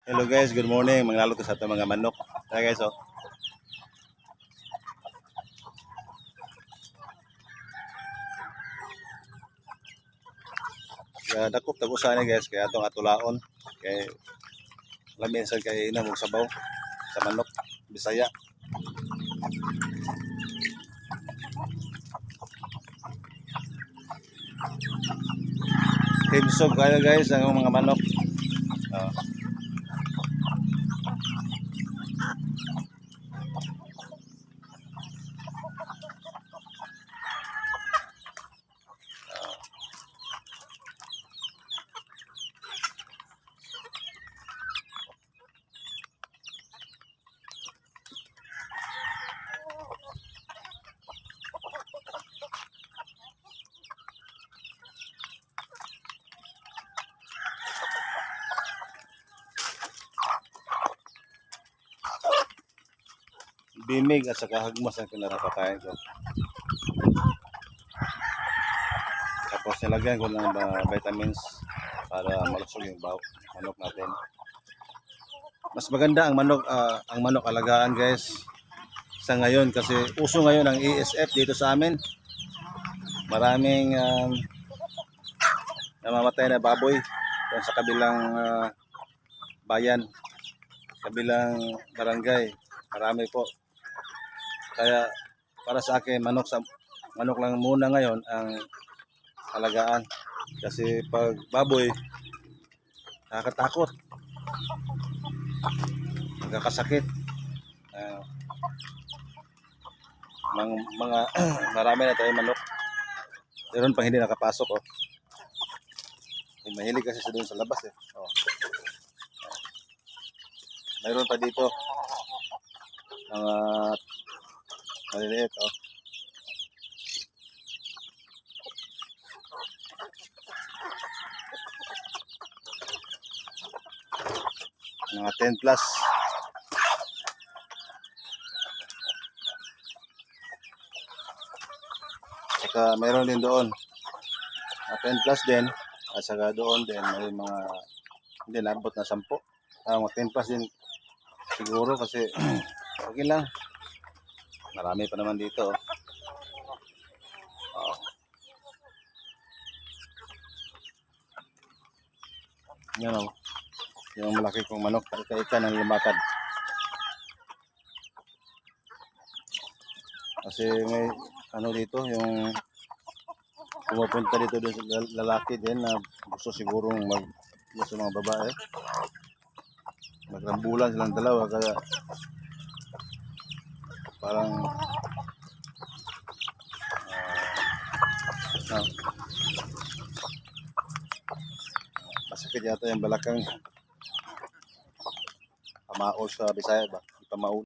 Hello guys, good morning. Manglalo ko sa ato mga manok. Kaya guys, oh. Dakop tagusan ni guys kaya atong atulaon kay lamin sa kay inam og sabaw sa manok Bisaya. Himsog kaya guys ang mga manok. Oh. Bimig at saka hagmas ang kinarapatayan ko. Tapos nilagyan ko ng vitamins para malusog yung manok natin. Mas maganda ang manok alagaan guys sa ngayon kasi uso ngayon ang ESF dito sa amin. Maraming namamatay na baboy doon sa kabilang bayan, kabilang barangay. Marami po. Kaya para sa akin manok lang muna ngayon ang alagaan kasi pag baboy nakakatakot, nagkakasakit, mga marami na tayong manok meron pang hindi nakapasok oh. Mahilig kasi sa doon sa labas eh. Oh. Mayroon pa dito mga maliliit oh. Mga 10 plus. Saka mayroon din doon mga 10 plus din at saka doon din may mga hindi nabot na 10 mga 10 plus din siguro kasi okay lang. Marami pa naman dito. Oh. Yan o. Yung malaki kong manok. Ika-ika ng lumakad. Kasi may ano dito. Yung pumupunta dito sa lalaki din na gusto sigurong gusto mga babae. Magrambulan silang dalawa. Kaya parang masakit yata yung balakang pamaol sa Bisaya ba? Pamaol.